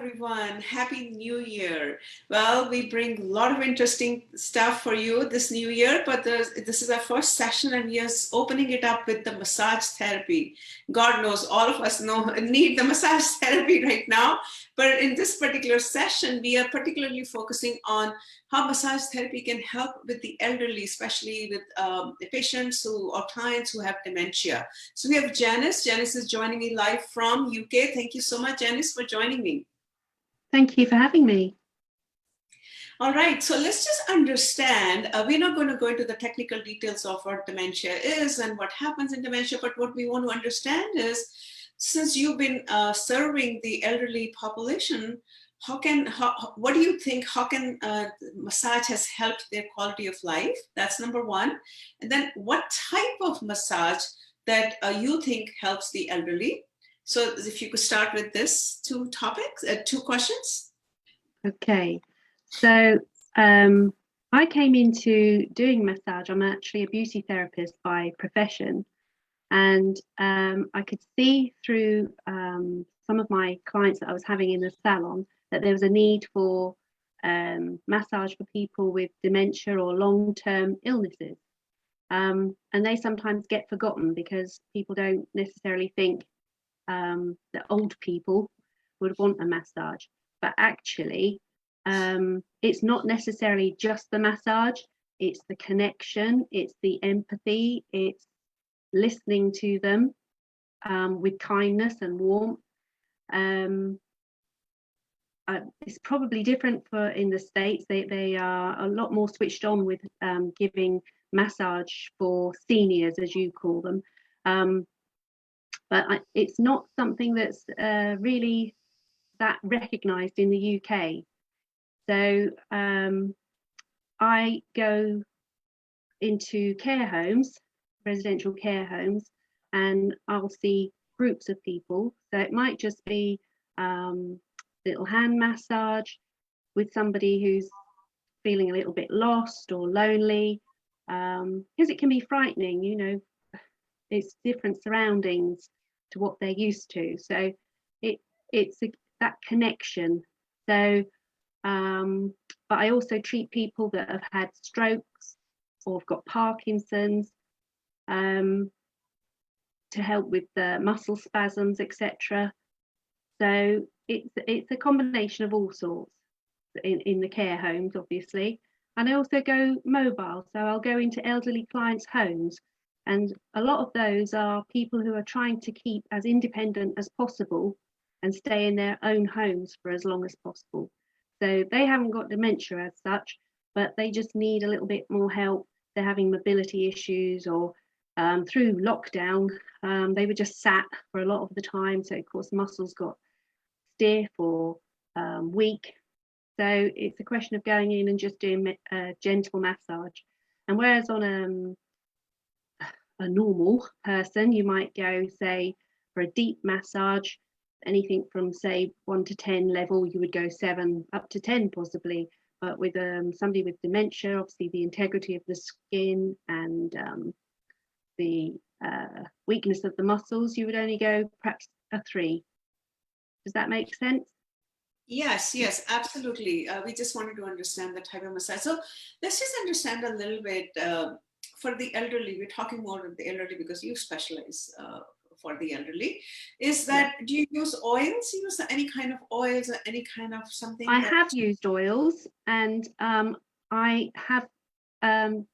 everyone. Happy New Year. Well, we bring a lot of interesting stuff for you this new year, but this is our first session and we are opening it up with the massage therapy. God knows all of us need the massage therapy right now, but in this particular session, we are particularly focusing on how massage therapy can help with the elderly, especially with the patients or clients who have dementia. So we have Janice. Janice is joining me live from UK. Thank you so much, Janice, for joining me. Thank you for having me. All right, so let's just understand. We're not going to go into the technical details of what dementia is and what happens in dementia, but what we want to understand is, since you've been serving the elderly population, what do you think, how can massage has helped their quality of life? That's number one. And then what type of massage that you think helps the elderly? So if you could start with this two questions. Okay, so I came into doing massage. I'm actually a beauty therapist by profession, and I could see through some of my clients that I was having in the salon that there was a need for massage for people with dementia or long-term illnesses. And they sometimes get forgotten because people don't necessarily think that old people would want a massage. But actually, it's not necessarily just the massage, it's the connection, it's the empathy, it's listening to them with kindness and warmth. It's probably different for in the States. They are a lot more switched on with giving massage for seniors, as you call them. But it's not something that's really that recognised in the UK. So I go into care homes, residential care homes, and I'll see groups of people. So it might just be little hand massage with somebody who's feeling a little bit lost or lonely, because it can be frightening, you know, it's different surroundings to what they're used to. So it's that connection. So but I also treat people that have had strokes or have got Parkinson's to help with the muscle spasms, etc. So it's a combination of all sorts in the care homes, obviously. And I also go mobile, so I'll go into elderly clients' homes, and a lot of those are people who are trying to keep as independent as possible and stay in their own homes for as long as possible. So they haven't got dementia as such, but they just need a little bit more help. They're having mobility issues, or through lockdown, they were just sat for a lot of the time. So of course, muscles got stiff or weak. So it's a question of going in and just doing a gentle massage. And whereas on a normal person, you might go, say, for a deep massage, anything from say 1 to 10 level, you would go 7 up to 10 possibly. But with somebody with dementia, obviously the integrity of the skin and the weakness of the muscles, you would only go perhaps a 3. Does that make sense? Yes, absolutely. We just wanted to understand the type of massage. So let's just understand a little bit for the elderly. We're talking more of the elderly because you specialize for the elderly. Is that, do you use oils? Use any kind of oils or any kind of something? I have used oils, and I have an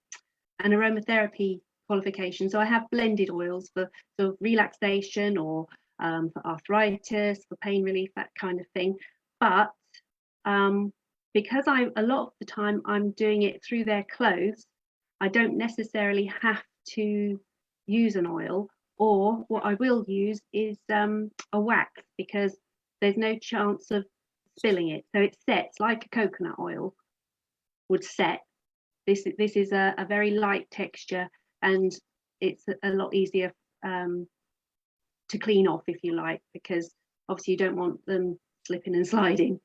aromatherapy qualification. So I have blended oils for sort of relaxation or for arthritis, for pain relief, that kind of thing. But because a lot of the time I'm doing it through their clothes, I don't necessarily have to use an oil. Or what I will use is a wax, because there's no chance of spilling it. So it sets like a coconut oil would set. This is a very light texture, and it's a lot easier to clean off, if you like, because obviously you don't want them slipping and sliding.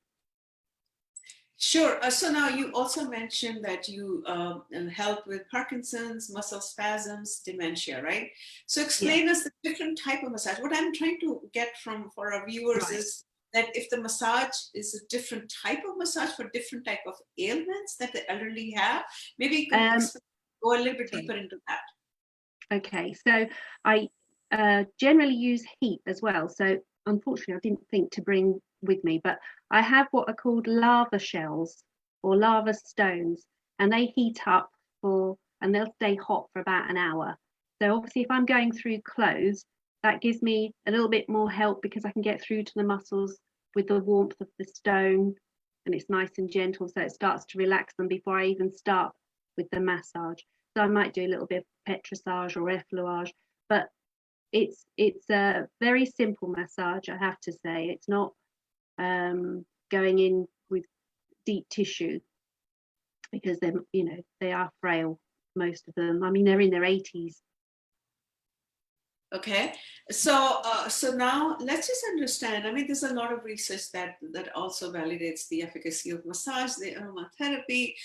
Sure. So now you also mentioned that you help with Parkinson's, muscle spasms, dementia, right? So explain us the different type of massage. What I'm trying to get for our viewers is that if the massage is a different type of massage for different type of ailments that the elderly have, maybe you can go a little bit deeper into that. Okay, so I generally use heat as well. So unfortunately, I didn't think to bring with me, but I have what are called lava shells or lava stones, and they heat up and they'll stay hot for about an hour. So obviously, if I'm going through clothes, that gives me a little bit more help because I can get through to the muscles with the warmth of the stone, and it's nice and gentle, so it starts to relax them before I even start with the massage. So I might do a little bit of petrissage or effleurage, but it's a very simple massage, I have to say. It's not going in with deep tissue because they are frail, most of them. I mean, they're in their 80s. Okay, so now let's just understand. I mean, there's a lot of research that also validates the efficacy of massage, the aromatherapy,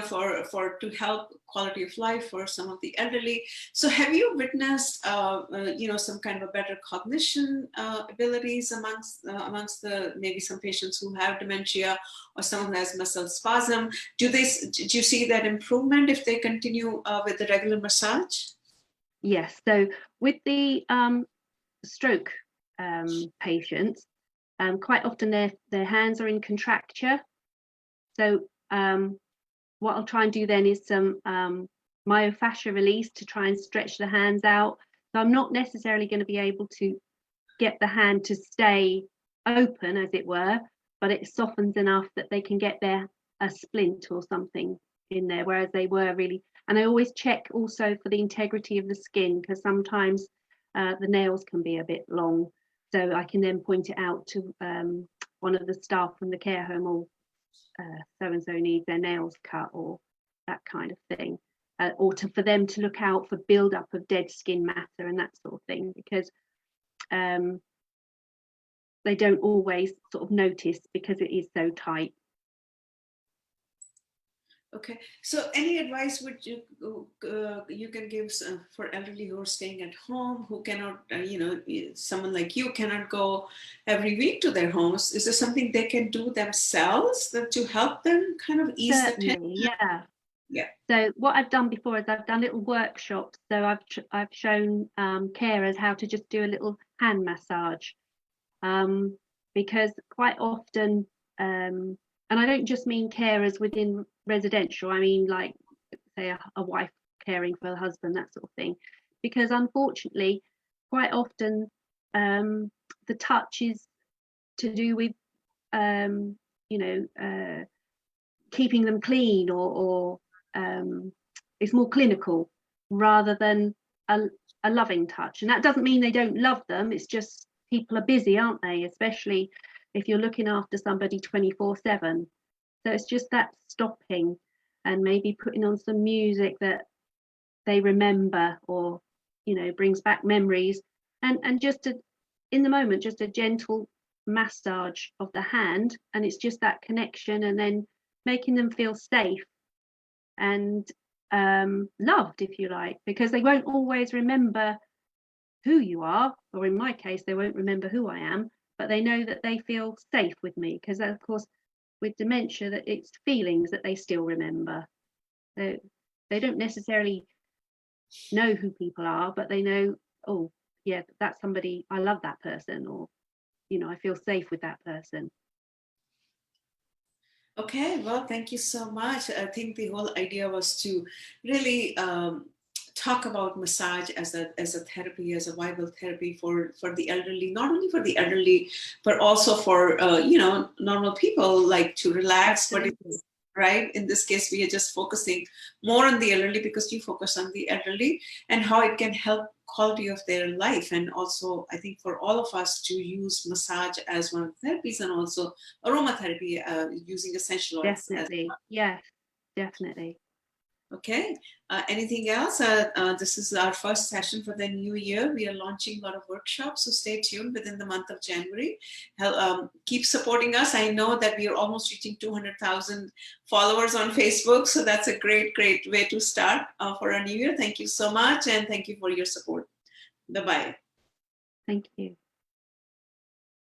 for to help quality of life for some of the elderly. So, have you witnessed, some kind of a better cognition abilities amongst the maybe some patients who have dementia or someone who has muscle spasm? Do you see that improvement if they continue with the regular massage? Yes, so with the stroke patients, quite often their hands are in contracture. So what I'll try and do then is some myofascia release to try and stretch the hands out. So I'm not necessarily going to be able to get the hand to stay open, as it were, but it softens enough that they can get a splint or something in there, whereas they were really. And I always check also for the integrity of the skin, because sometimes the nails can be a bit long. So I can then point it out to one of the staff from the care home, or so-and-so needs their nails cut, or that kind of thing. Or for them to look out for build-up of dead skin matter and that sort of thing, because they don't always sort of notice because it is so tight. Okay, so any advice would you can give for elderly who are staying at home, who cannot, someone like you cannot go every week to their homes? Is there something they can do themselves to help them kind of ease the tension? Yeah. Yeah. So what I've done before is I've done little workshops. So I've shown carers how to just do a little hand massage, because quite often, and I don't just mean carers within residential, I mean like say a wife caring for her husband, that sort of thing, because unfortunately quite often the touch is to do with keeping them clean, or it's more clinical rather than a loving touch. And that doesn't mean they don't love them, it's just people are busy, aren't they, especially if you're looking after somebody 24/7. So it's just that stopping and maybe putting on some music that they remember, or brings back memories, and just in the moment just a gentle massage of the hand, and it's just that connection, and then making them feel safe and loved, if you like, because they won't always remember who you are, or in my case they won't remember who I am, but they know that they feel safe with me, because of course with dementia that it's feelings that they still remember. They don't necessarily know who people are, but they know, oh yeah, that's somebody, I love that person, or I feel safe with that person. Okay, well, thank you so much. I think the whole idea was to really talk about massage as a therapy, as a viable therapy for the elderly, not only for the elderly, but also for normal people, like to relax. But right, in this case, we are just focusing more on the elderly because you focus on the elderly and how it can help quality of their life. And also, I think for all of us to use massage as one of the therapies, and also aromatherapy using essential oils. Definitely, yes, definitely. Okay, anything else? This is our first session for the new year. We are launching a lot of workshops, so stay tuned within the month of January. Keep supporting us. I know that we are almost reaching 200,000 followers on Facebook, so that's a great way to start for our new year. Thank you so much, and thank you for your support. Bye-bye. Thank you.